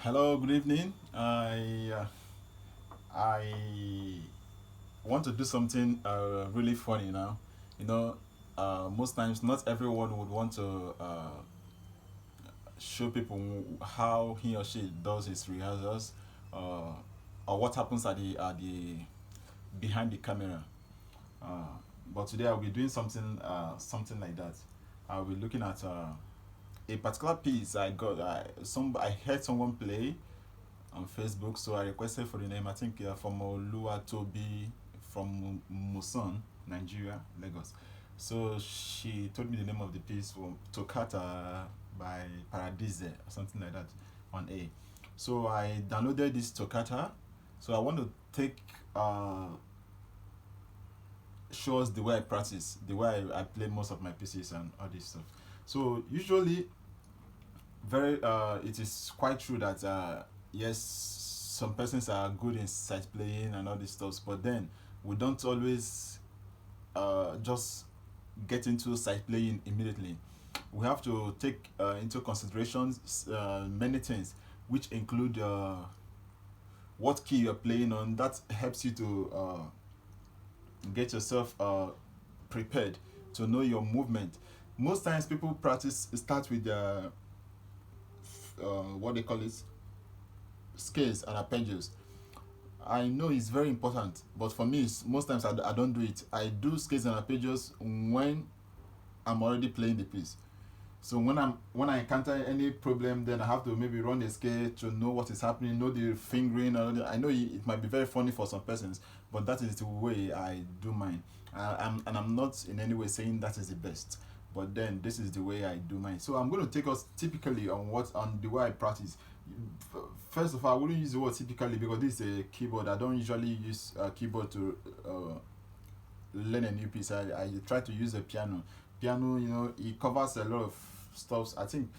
Hello, good evening. I want to do something really funny now. You know, most times not everyone would want to show people how he or she does his rehearsals, uh, or what happens at the behind the camera. Uh, but today I'll be doing something like that. I'll be looking at a particular piece I heard someone play on Facebook, so I requested for the name. I think from Oluwatobi from Muson, Nigeria, Lagos. So she told me the name of the piece from Toccata by Paradise or something like that on A. So I downloaded this Toccata. So I want to take show us the way I practice, the way I play most of my pieces and all this stuff. So usually very it is quite true that yes, some persons are good in sight playing and all this stuff, but then we don't always just get into sight playing immediately. We have to take into consideration many things, which include what key you're playing on. That helps you to get yourself prepared to know your movement. Most times people practice start with what they call it, scales and arpeggios. I know it's very important, but for me, most times I don't do it. I do scales and arpeggios when I'm already playing the piece. So when I encounter any problem, then I have to maybe run a scale to know what is happening, know the fingering. I know it might be very funny for some persons, but that is the way I do mine. I'm not in any way saying that is the best, but then this is the way I do mine. So I'm going to take us typically on the way I practice. First of all, I wouldn't use the word typically because this is a keyboard. I don't usually use a keyboard to learn a new piece. I try to use a piano. Piano, it covers a lot of stuff. I think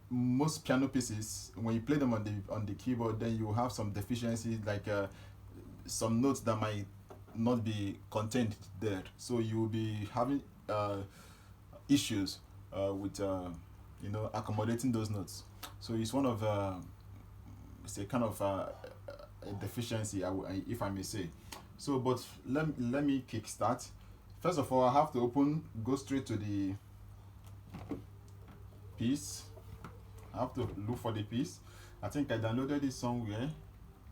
most piano pieces, when you play them on the keyboard, then you have some deficiencies, like some notes that might not be contained there. So you will be having issues with accommodating those notes. So it's one of it's a kind of a deficiency, if I may say. So, but let me kickstart. First of all, I have to go straight to the piece. I have to look for the piece. I think I downloaded it somewhere.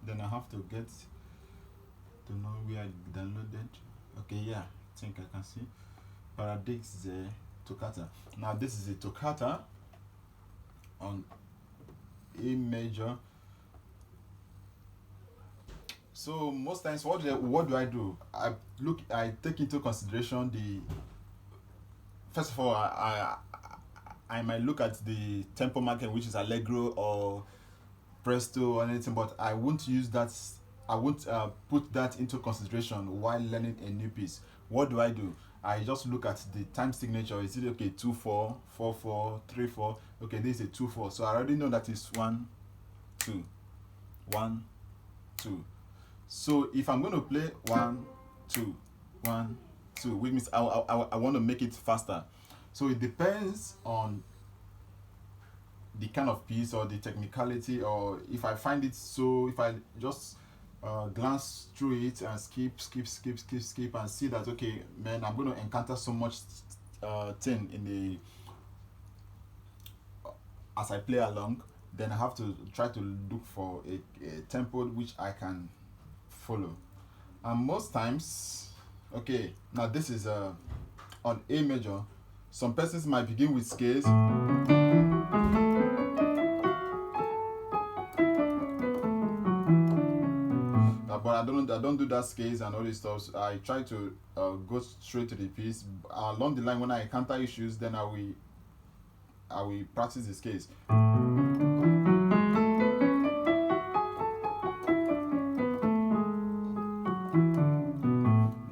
Then I have to get to know where I downloaded. Okay, yeah, I think I can see. Paradise Toccata. Now this is a toccata on A major. So most times, what do I do? I take into consideration the first of all, I might look at the tempo marking, which is allegro or presto or anything, but I won't use that. I won't put that into consideration while learning a new piece. What do? I just look at the time signature. Is it okay? 2/4, 4/4, 3/4. Okay, this is a 2/4. So I already know that is 1, 2, 1, 2. So if I'm going to play 1, 2, 1, 2, which means I want to make it faster. So it depends on the kind of piece or the technicality, or if I find it, so if I just glance through it and skip and see that, okay, man, I'm going to encounter so much thing in the as I play along, then I have to try to look for a tempo which I can follow. And most times, okay, now this is on A major. Some persons might begin with scales. But I don't do that scales and all this stuff. So I try to go straight to the piece. Along the line, when I encounter issues, then I will practice the scales.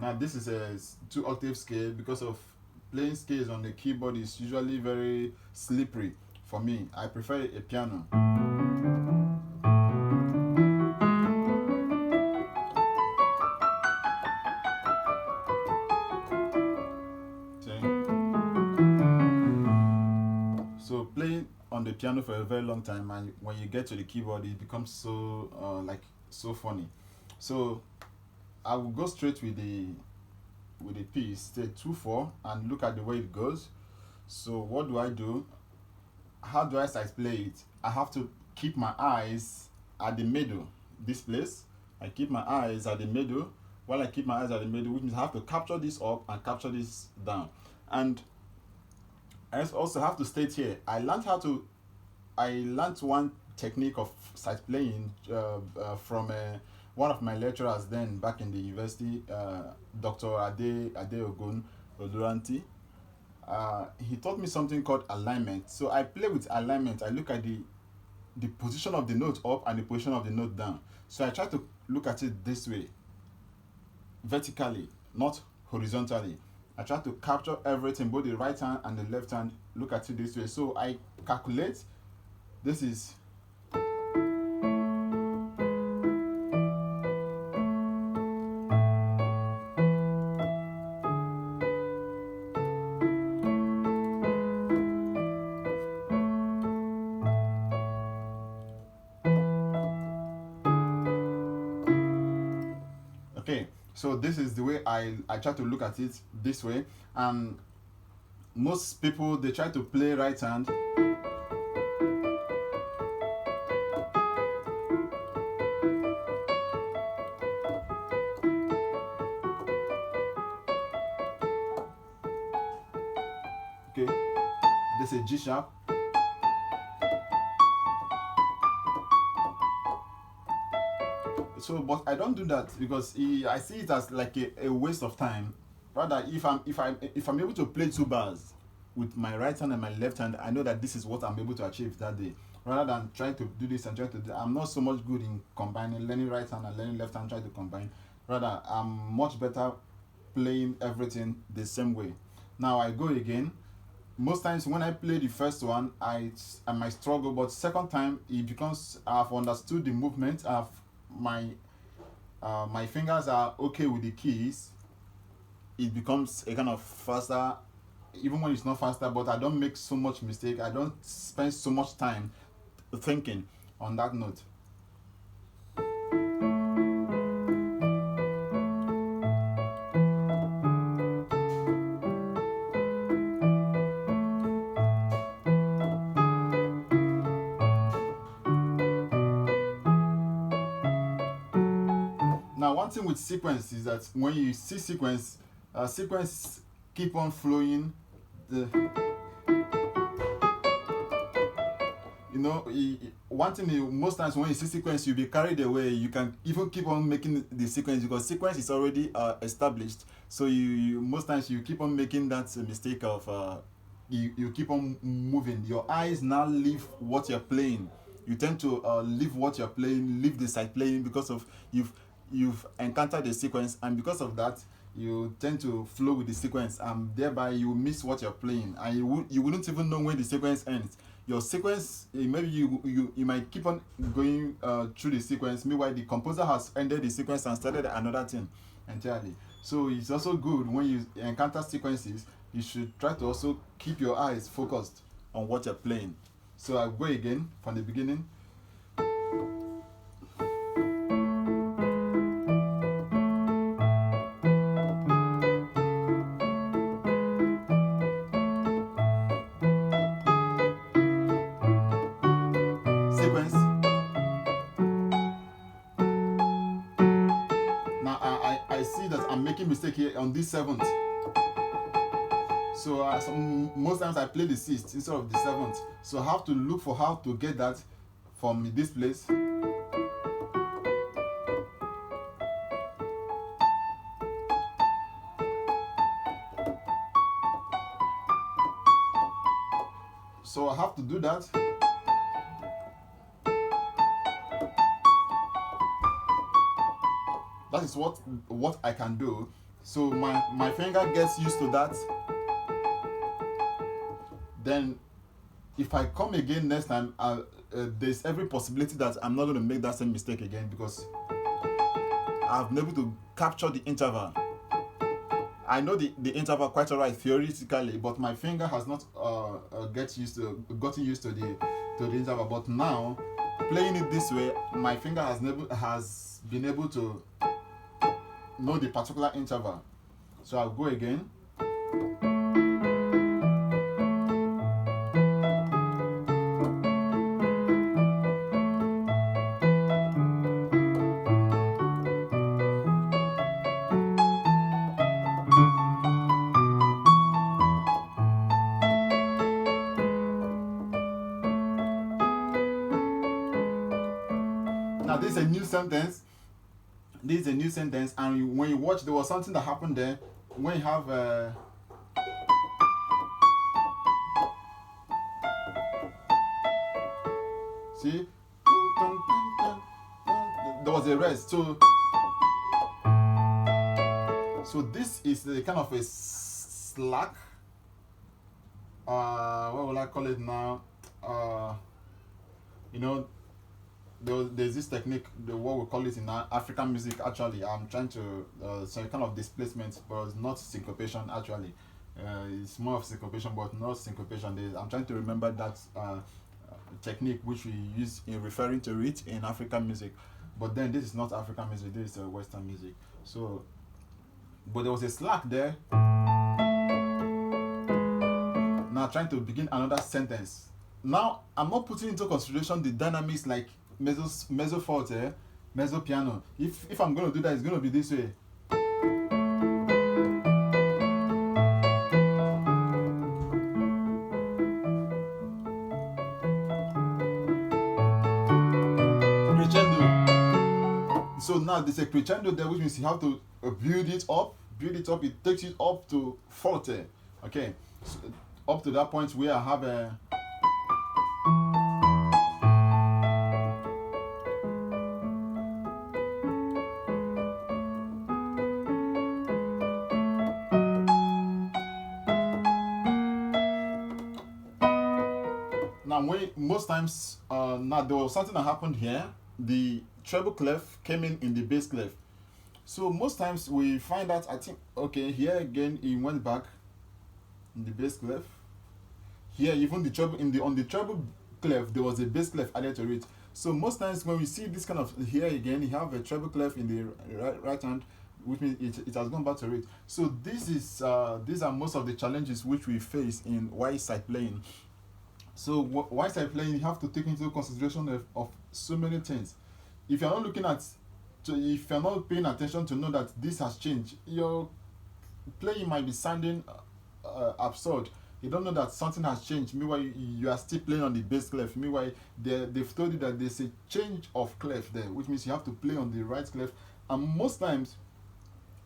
Now this is a 2 octave scale. Because of playing scales on the keyboard is usually very slippery for me. I prefer a piano. So playing on the piano for a very long time, and when you get to the keyboard, it becomes so so funny. So I will go straight with the piece, say 2/4, and look at the way it goes. So what do I do? How do I size play it? I have to keep my eyes at the middle. This place, I keep my eyes at the middle. While I keep my eyes at the middle, which means I have to capture this up and capture this down. And I also have to state here, I learned one technique of sight playing from one of my lecturers then back in the university, Dr. Adeogun Oluranti. He taught me something called alignment. So I play with alignment. I look at the position of the note up and the position of the note down. So I try to look at it this way, vertically, not horizontally. I try to capture everything, both the right hand and the left hand, look at it this way. So I calculate, this is okay. So this is the way I try to look at it this way. And most people, they try to play right hand. Okay, this is G sharp. So, but I don't do that because I see it as like a waste of time. Rather, if I'm able to play two bars with my right hand and my left hand, I know that this is what I'm able to achieve that day. Rather than trying to do this and trying to do, I'm not so much good in combining, learning right hand and learning left hand, trying to combine. Rather, I'm much better playing everything the same way. Now I go again. Most times when I play the first one, I might struggle, but second time it becomes, I've understood the movement. My fingers are okay with the keys. It becomes a kind of faster, even when it's not faster, but I don't make so much mistake. I don't spend so much time thinking on that note. Now, one thing with sequence is that when you see sequence, sequence keep on flowing. One thing most times when you see sequence, you'll be carried away. You can even keep on making the sequence because sequence is already established. So you most times you keep on making that mistake of you keep on moving. Your eyes now leave what you're playing. You tend to leave what you're playing, leave the side playing because of you've encountered the sequence, and because of that you tend to flow with the sequence, and thereby you miss what you're playing, and you wouldn't even know when the sequence ends. Your sequence, maybe you might keep on going through the sequence, meanwhile the composer has ended the sequence and started another thing entirely. So it's also good when you encounter sequences, you should try to also keep your eyes focused on what you're playing. So I go again from the beginning. Sequence. Now I see that I'm making mistake here on this seventh. So most times I play the sixth instead of the seventh. So I have to look for how to get that from this place. So I have to do that. That is what I can do. So my finger gets used to that. Then if I come again next time, there's every possibility that I'm not going to make that same mistake again because I've been able to capture the interval. I know the interval quite alright theoretically, but my finger has not gotten used to the interval. But now, playing it this way, my finger has been able to know the particular interval. So I'll go again. Now this is a new sentence. This is a new sentence, and when you watch, there was something that happened there. When you have see, there was a rest. So this is the kind of a slack. What will I call it now? You know, there's this technique, what we call it in African music. Actually, I'm trying to some kind of displacement, but it's not syncopation. Actually, it's more of syncopation, but not syncopation. I'm trying to remember that technique which we use in referring to it in African music. But then this is not African music. This is Western music. So, but there was a slack there. Now trying to begin another sentence. Now I'm not putting into consideration the dynamics like mezzo forte, mezzo piano. If I'm going to do that, it's going to be this way. Crescendo. So now there's a crescendo there, which means you have to build it up. It takes it up to forte. Okay, so up to that point where I have a. Now, most times, now there was something that happened here. The treble clef came in the bass clef. So most times we find that, I think, okay, here again it went back in the bass clef. Here, even the treble on the treble clef, there was a bass clef added to it. So most times when we see this kind of here again, you have a treble clef in the right hand, which means it has gone back to it. So these are most of the challenges which we face in wide side playing. So wide side playing, you have to take into consideration of so many things. If you're not looking at, if you're not paying attention to know that this has changed, your playing might be sounding absurd. You don't know that something has changed. Meanwhile, you are still playing on the bass clef. Meanwhile, they've told you that there's a change of clef there, which means you have to play on the right clef. And most times,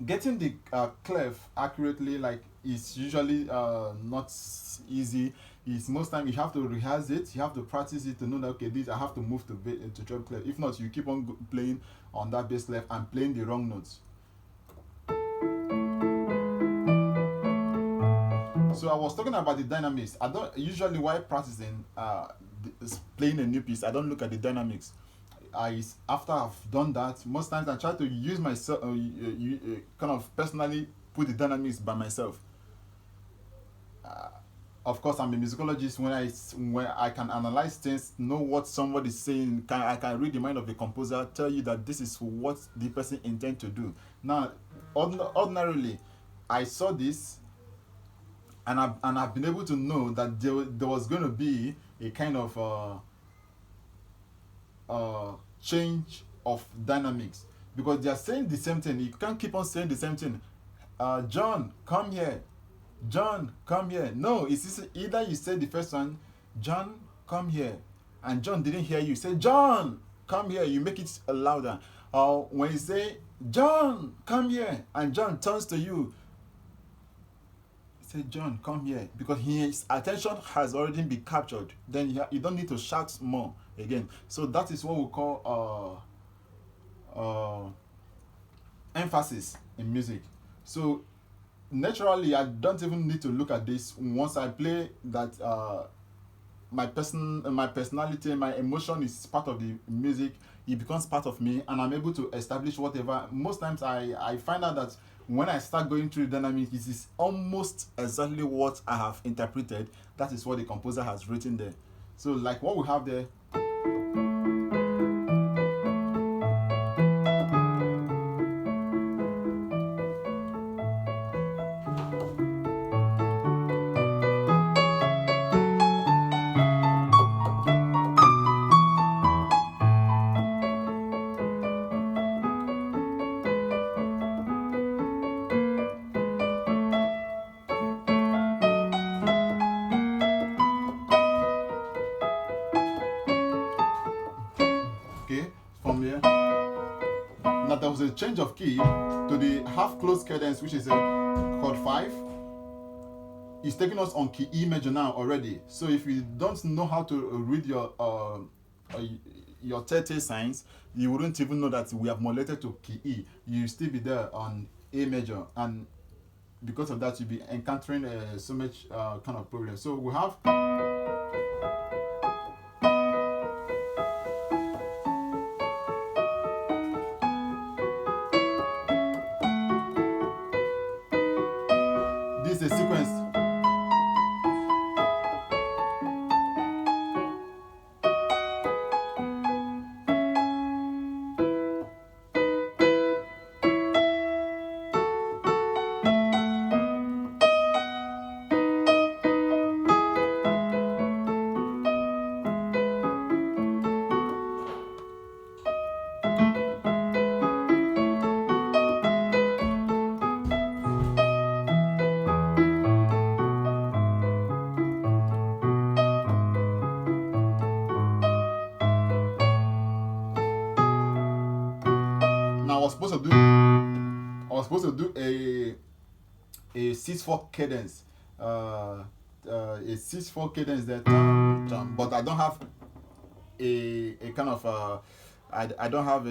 getting the clef accurately, like, is usually not easy. Is most time you have to rehearse it, you have to practice it to know that, okay, this I have to move to treble clef. If not, you keep on playing on that bass clef and playing the wrong notes. So I was talking about the dynamics. I don't usually, while practicing playing a new piece, I don't look at the dynamics. After I've done that, most times I try to use myself, kind of personally put the dynamics by myself. Of course, I'm a musicologist. When I can analyze things, know what somebody's saying, I can read the mind of the composer, tell you that this is what the person intends to do. Now, ordinarily, I saw this, and I've been able to know that there was going to be a kind of change of dynamics, because they are saying the same thing. You can't keep on saying the same thing. John, come here. John, come here. No, it's either you say the first one, John, come here, and John didn't hear you. Say, John, come here. You make it louder. Or when you say, John, come here, and John turns to you, say, John, come here, because his attention has already been captured. Then you don't need to shout more again. So that is what we call emphasis in music. So naturally, I don't even need to look at this. Once I play that, my personality, my emotion is part of the music. It becomes part of me, and I'm able to establish whatever. Most times I find out that when I start going through the dynamic, it is almost exactly what I have interpreted. That is what the composer has written there. So like what we have there. Okay, from here. Now there was a change of key to the half closed cadence, which is a chord 5. It's taking us on key E major now already. So if you don't know how to read your tete signs, you wouldn't even know that we have modulated to key E. You still be there on A major, and because of that, you'll be encountering so much kind of problem. So we have. This is a sequence. Now I was supposed to do a 6/4 cadence, a 6/4 cadence there, but I don't have a kind of I don't have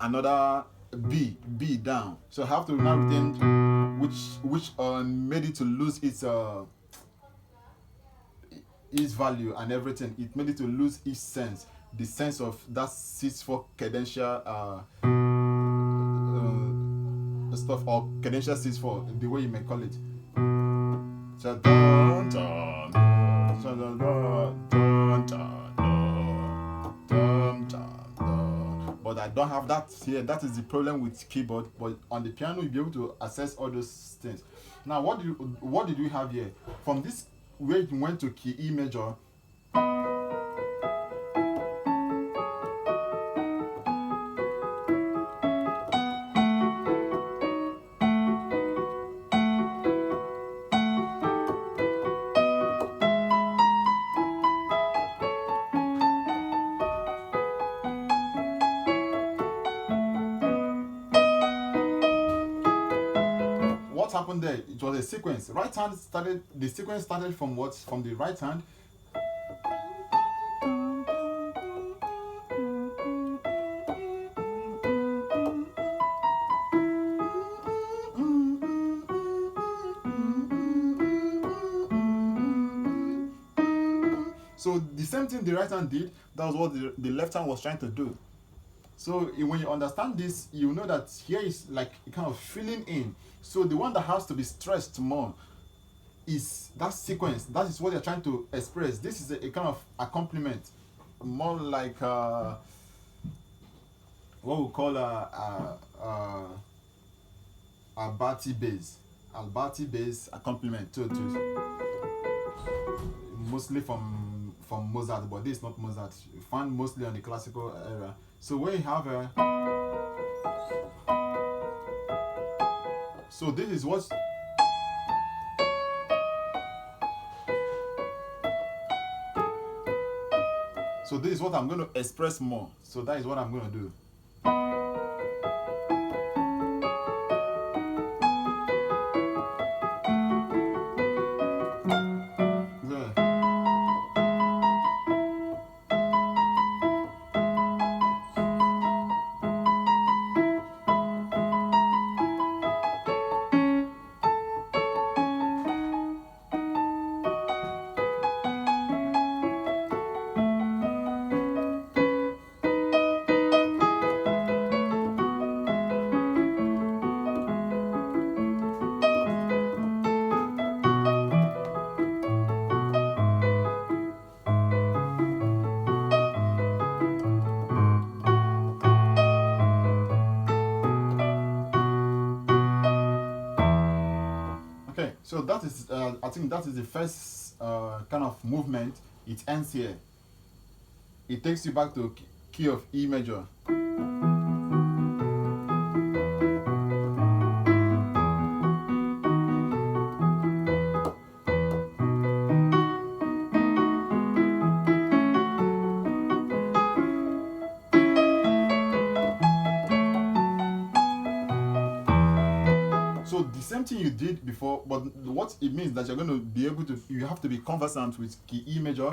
another B down, so I have to now retain which made it to lose its value and everything. It made it to lose its sense, the sense of that 6/4 cadential stuff, or cadential 6/4, the way you may call it. So, dun, dun, dun, dun, dun, dun, dun, dun, dun. But I don't have that here. That is the problem with keyboard. But on the piano, you'll be able to access all those things. Now, what did we have here? From this, where it went to key E major. What happened there? It was a sequence. The sequence started from what? From the right hand. So the same thing the right hand did, that was what the left hand was trying to do. So when you understand this, you know that here is like kind of filling in. So the one that has to be stressed more is that sequence. That is what they're trying to express. This is a kind of accompaniment, more like what we call a Albati bass accompaniment to mostly from Mozart, but this is not Mozart. You find mostly on the classical era. So when you have a, so this is what, so this is what I'm going to express more. So that is what I'm going to do. So that is, I think that is the first kind of movement. It ends here. It takes you back to key of E major. So the same thing you did before, but what it means that you're going to be able to, you have to be conversant with key E major.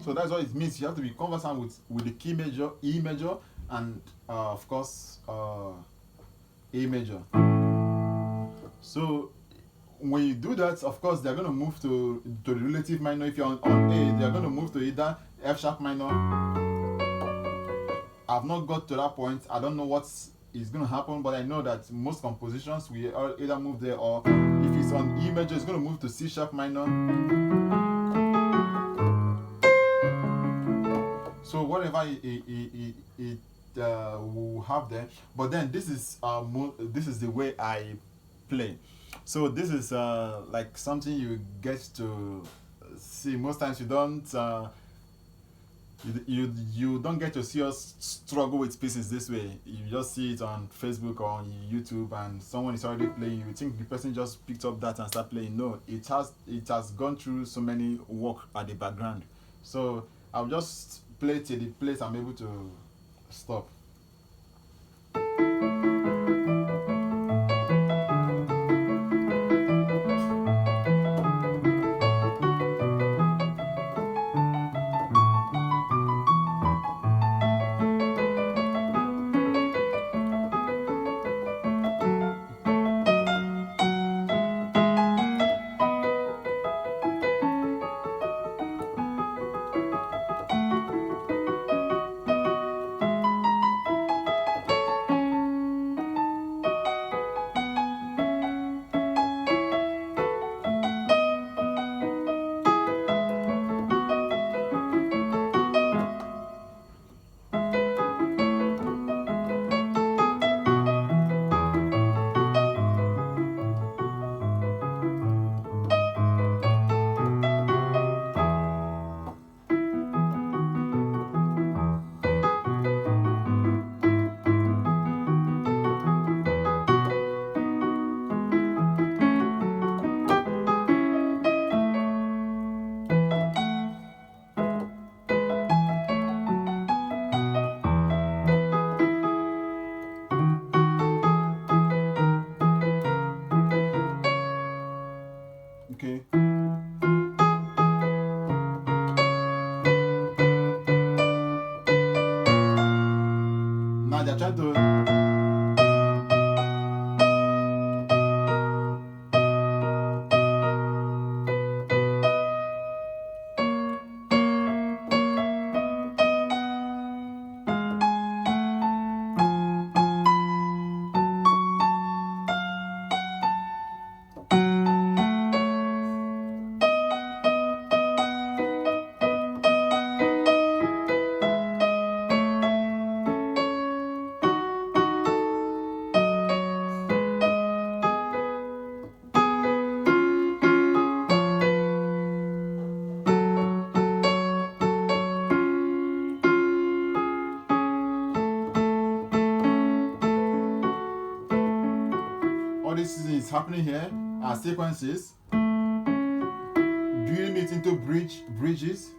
So that's what it means. You have to be conversant with the key major, E major, and of course A major. So when you do that, of course, they're going to move to the relative minor. If you're on A, they're going to move to either F sharp minor. I've not got to that point. I don't know what is going to happen, but I know that most compositions we either move there, or if it's on E major, it's going to move to C sharp minor. So whatever it will have there. But then this is the way I play. So this is like something you get to see. Most times you don't you don't get to see us struggle with pieces this way. You just see it on Facebook or on YouTube, and someone is already playing. You think the person just picked up that and start playing. No, it has gone through so many work at the background. So I'll just play till the place I'm able to stop. Okay. Now they're trying to. All this is happening here are sequences, building it into bridges.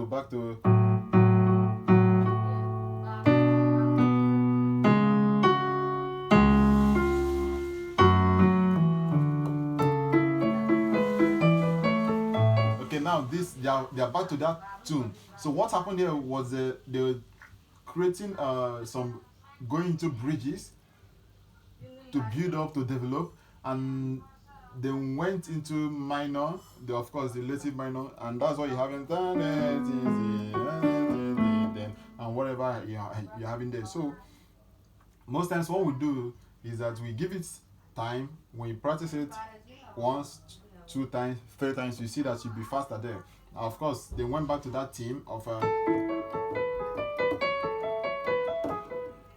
back to. Okay, now this they are back to that tune. So what happened here was they were creating some going into bridges to build up to develop, and they went into minor, of course the relative minor, and that's what you have in and whatever you're having there. So most times what we do is that we give it time. When you practice it once, two times, three times, you see that you'll be faster there. Of course, they went back to that theme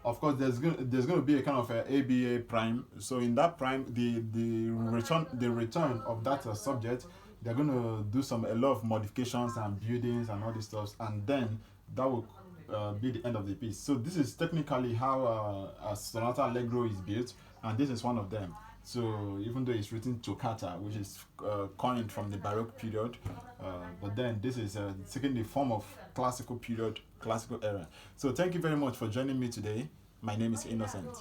of course, there's going to be a kind of a ABA prime. So in that prime, the return of that subject, they're going to do a lot of modifications and buildings and all this stuff, and then that will be the end of the piece. So this is technically how a sonata allegro is built, and this is one of them. So even though it's written toccata, which is coined from the Baroque period, but then this is taking the form of classical period, classical era. So thank you very much for joining me today. My name is Innocent.